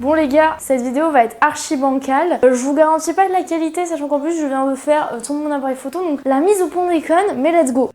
Bon les gars, cette vidéo va être archi bancale. Je vous garantis pas de la qualité, sachant qu'en plus je viens de faire tourner mon appareil photo, donc la mise au point déconne, mais let's go.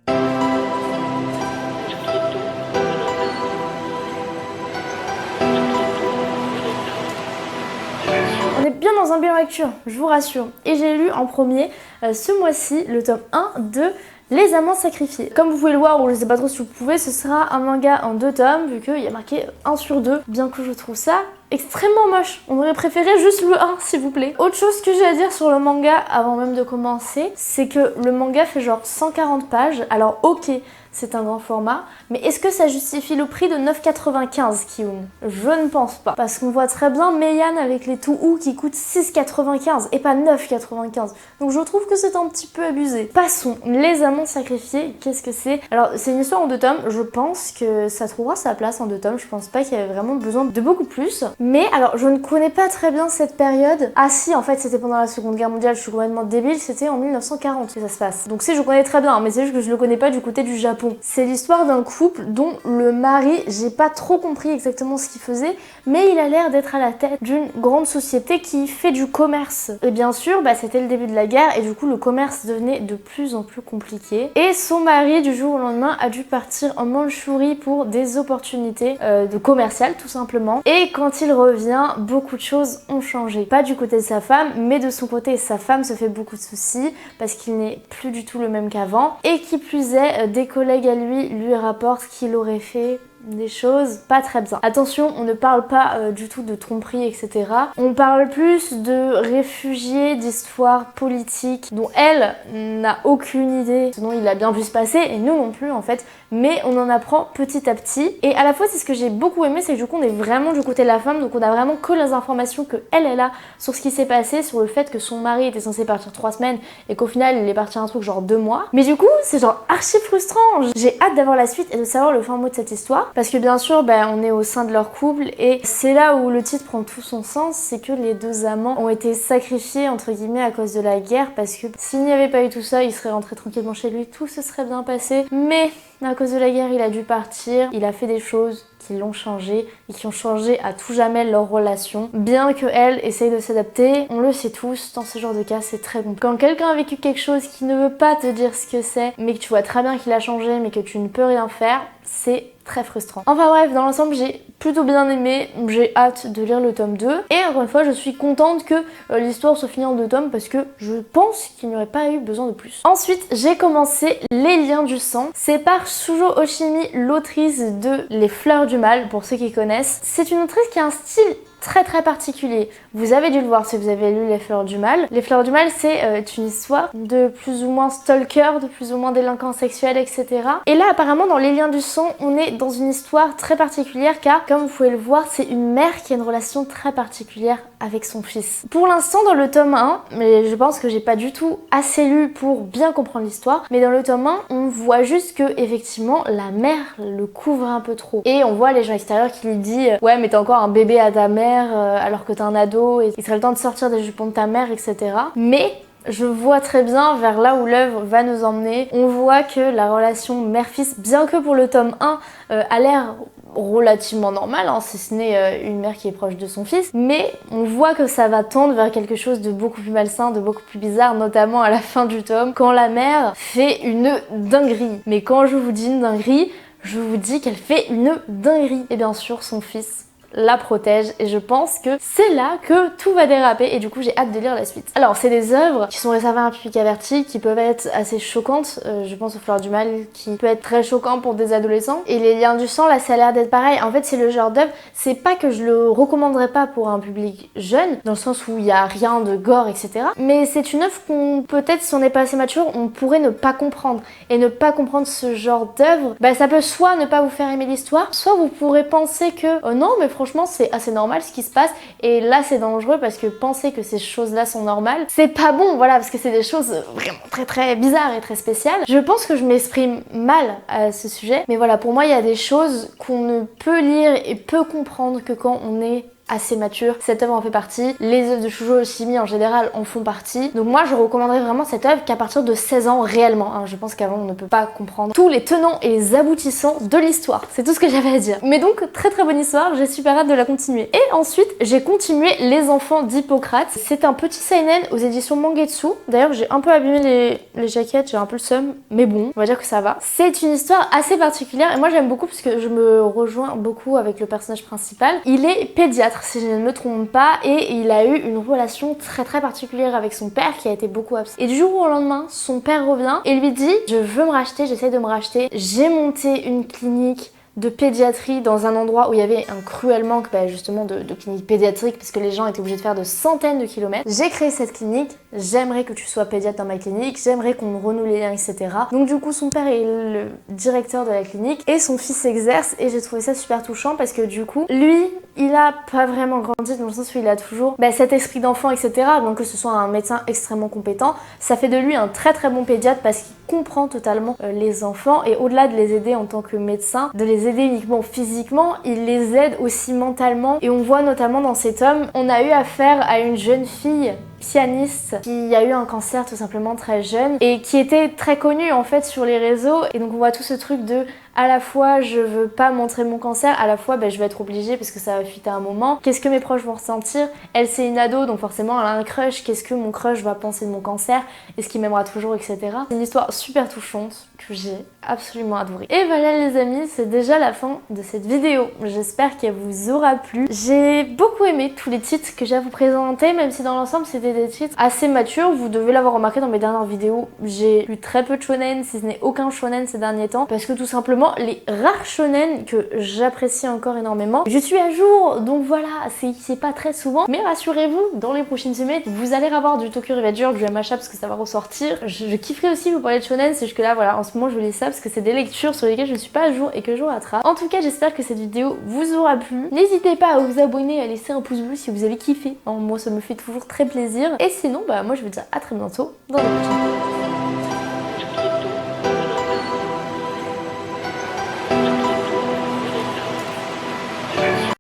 On est bien dans un bilan lecture, je vous rassure. Et j'ai lu en premier ce mois-ci le tome 1 de Les Amants Sacrifiés. Comme vous pouvez le voir, ou je sais pas trop si vous pouvez, ce sera un manga en 2 tomes, vu qu'il y a marqué 1 sur 2, bien que je trouve ça extrêmement moche. On aurait préféré juste le 1 s'il vous plaît. Autre chose que j'ai à dire sur le manga avant même de commencer, c'est que le manga fait genre 140 pages. Alors ok, c'est un grand format, mais est-ce que ça justifie le prix de 9,95 Kiyun? Je ne pense pas. Parce qu'on voit très bien Meian avec les Touhou qui coûtent 6,95 et pas 9,95. Donc je trouve que c'est un petit peu abusé. Passons, Les Amants Sacrifiés, qu'est-ce que c'est? Alors c'est une histoire en 2 tomes, je pense que ça trouvera sa place en 2 tomes, je pense pas qu'il y avait vraiment besoin de beaucoup plus. Mais alors je ne connais pas très bien cette période. Ah si, en fait c'était pendant la Seconde Guerre mondiale, je suis complètement débile, c'était en 1940 que ça se passe. Donc si je connais très bien, mais c'est juste que je le connais pas du côté du Japon. C'est l'histoire d'un couple dont le mari, j'ai pas trop compris exactement ce qu'il faisait, mais il a l'air d'être à la tête d'une grande société qui fait du commerce. Et bien sûr, c'était le début de la guerre et du coup le commerce devenait de plus en plus compliqué. Et son mari du jour au lendemain a dû partir en Mandchourie pour des opportunités de commerciales tout simplement. Et quand il revient, beaucoup de choses ont changé. Pas du côté de sa femme, mais de son côté, sa femme se fait beaucoup de soucis parce qu'il n'est plus du tout le même qu'avant. Et qui plus est, des collègues à lui rapportent qu'il aurait fait des choses pas très bien. Attention, on ne parle pas du tout de tromperie, etc. On parle plus de réfugiés, d'histoires politiques dont elle n'a aucune idée, ce dont il a bien pu se passer, et nous non plus en fait, mais on en apprend petit à petit. Et à la fois, c'est ce que j'ai beaucoup aimé, c'est que du coup on est vraiment du côté de la femme, donc on a vraiment que les informations que elle a sur ce qui s'est passé, sur le fait que son mari était censé partir 3 semaines et qu'au final il est parti un truc genre 2 mois. Mais du coup, c'est genre archi frustrant. J'ai hâte d'avoir la suite et de savoir le fin mot de cette histoire. Parce que bien sûr, on est au sein de leur couple et c'est là où le titre prend tout son sens, c'est que les 2 amants ont été sacrifiés entre guillemets à cause de la guerre, parce que s'il n'y avait pas eu tout ça, il serait rentré tranquillement chez lui, tout se serait bien passé. Mais à cause de la guerre, il a dû partir, il a fait des choses qui l'ont changé et qui ont changé à tout jamais leur relation. Bien que elle essaye de s'adapter, on le sait tous, dans ce genre de cas c'est très compliqué. Quand quelqu'un a vécu quelque chose qui ne veut pas te dire ce que c'est, mais que tu vois très bien qu'il a changé mais que tu ne peux rien faire, c'est très frustrant. Enfin bref, dans l'ensemble j'ai plutôt bien aimé, j'ai hâte de lire le tome 2 et encore une fois je suis contente que l'histoire soit finie en 2 tomes parce que je pense qu'il n'y aurait pas eu besoin de plus. Ensuite j'ai commencé Les Liens du Sang, c'est par Shujo Oshimi, l'autrice de Les Fleurs du Mal pour ceux qui connaissent. C'est une autrice qui a un style très particulier. Vous avez dû le voir si vous avez lu Les Fleurs du Mal. Les Fleurs du Mal, c'est une histoire de plus ou moins stalker, de plus ou moins délinquants sexuels, etc. Et là, apparemment, dans Les Liens du Sang, on est dans une histoire très particulière car, comme vous pouvez le voir, c'est une mère qui a une relation très particulière avec son fils. Pour l'instant, dans le tome 1, mais je pense que j'ai pas du tout assez lu pour bien comprendre l'histoire, mais dans le tome 1, on voit juste que, effectivement, la mère le couvre un peu trop. Et on voit les gens extérieurs qui lui disent « Ouais, mais t'as encore un bébé à ta mère, alors que t'es un ado et il serait le temps de sortir des jupons de ta mère, etc. » Mais je vois très bien vers là où l'œuvre va nous emmener. On voit que la relation mère-fils, bien que pour le tome 1, a l'air relativement normale, si ce n'est une mère qui est proche de son fils, mais on voit que ça va tendre vers quelque chose de beaucoup plus malsain, de beaucoup plus bizarre, notamment à la fin du tome, quand la mère fait une dinguerie. Mais quand je vous dis une dinguerie, je vous dis qu'elle fait une dinguerie. Et bien sûr, son fils la protège et je pense que c'est là que tout va déraper et du coup j'ai hâte de lire la suite. Alors c'est des œuvres qui sont réservées à un public averti, qui peuvent être assez choquantes, je pense aux Fleurs du Mal qui peut être très choquant pour des adolescents, et Les Liens du Sang là ça a l'air d'être pareil. En fait c'est le genre d'œuvre, c'est pas que je le recommanderais pas pour un public jeune dans le sens où il y a rien de gore etc, mais c'est une œuvre qu'on peut-être si on n'est pas assez mature on pourrait ne pas comprendre, et ne pas comprendre ce genre d'œuvre, ça peut soit ne pas vous faire aimer l'histoire, soit vous pourrez penser que oh non mais franchement c'est assez normal ce qui se passe, et là c'est dangereux parce que penser que ces choses là sont normales c'est pas bon, voilà, parce que c'est des choses vraiment très bizarres et très spéciales. Je pense que je m'exprime mal à ce sujet, mais voilà, pour moi il y a des choses qu'on ne peut lire et peut comprendre que quand on est assez mature. Cette œuvre en fait partie. Les œuvres de Shujo Yoshimi en général en font partie. Donc moi je recommanderais vraiment cette œuvre qu'à partir de 16 ans réellement. Hein. Je pense qu'avant on ne peut pas comprendre tous les tenants et les aboutissants de l'histoire. C'est tout ce que j'avais à dire. Mais donc très bonne histoire, j'ai super hâte de la continuer. Et ensuite j'ai continué Les Enfants d'Hippocrate. C'est un petit seinen aux éditions Mangetsu. D'ailleurs j'ai un peu abîmé les jaquettes, j'ai un peu le seum, mais bon, on va dire que ça va. C'est une histoire assez particulière et moi j'aime beaucoup parce que je me rejoins beaucoup avec le personnage principal. Il est pédiatre si je ne me trompe pas et il a eu une relation très particulière avec son père qui a été beaucoup absent. Et du jour au lendemain, son père revient et lui dit je veux me racheter, j'essaie de me racheter, j'ai monté une clinique de pédiatrie dans un endroit où il y avait un cruel manque justement de cliniques pédiatriques parce que les gens étaient obligés de faire de centaines de kilomètres. J'ai créé cette clinique, j'aimerais que tu sois pédiatre dans ma clinique, j'aimerais qu'on renoue les liens, etc. Donc du coup son père est le directeur de la clinique et son fils exerce et j'ai trouvé ça super touchant parce que du coup lui il a pas vraiment grandi dans le sens où il a toujours cet esprit d'enfant, etc. Donc que ce soit un médecin extrêmement compétent, ça fait de lui un très bon pédiatre parce qu'il comprend totalement les enfants et au-delà de les aider en tant que médecin, de les aider uniquement physiquement, il les aide aussi mentalement et on voit notamment dans cet homme, on a eu affaire à une jeune fille pianiste qui a eu un cancer tout simplement très jeune et qui était très connue en fait sur les réseaux et donc on voit tout ce truc de à la fois je veux pas montrer mon cancer, à la fois je vais être obligée parce que ça va fuiter à un moment. Qu'est-ce que mes proches vont ressentir? Elle c'est une ado donc forcément elle a un crush, qu'est-ce que mon crush va penser de mon cancer? Est-ce qu'il m'aimera toujours, etc. C'est une histoire super touchante que j'ai absolument adorée. Et voilà les amis, c'est déjà la fin de cette vidéo. J'espère qu'elle vous aura plu. J'ai beaucoup aimé tous les titres que j'ai à vous présenter, même si dans l'ensemble c'était des titres assez matures. Vous devez l'avoir remarqué dans mes dernières vidéos, j'ai lu très peu de shonen, si ce n'est aucun shonen ces derniers temps, parce que tout simplement les rares shonen que j'apprécie encore énormément, je suis à jour, donc voilà, c'est pas très souvent, mais rassurez-vous, dans les prochaines semaines, vous allez avoir du Tokyo Revenger, du MHA parce que ça va ressortir. Je kifferai aussi vous parler de shonen, c'est juste que là voilà, en ce moment je lis ça parce que c'est des lectures sur lesquelles je ne suis pas à jour et que je rattrape. En tout cas, j'espère que cette vidéo vous aura plu. N'hésitez pas à vous abonner, à laisser un pouce bleu si vous avez kiffé. Moi ça me fait toujours très plaisir. Et sinon, moi je vous dis à très bientôt dans la prochaine vidéo.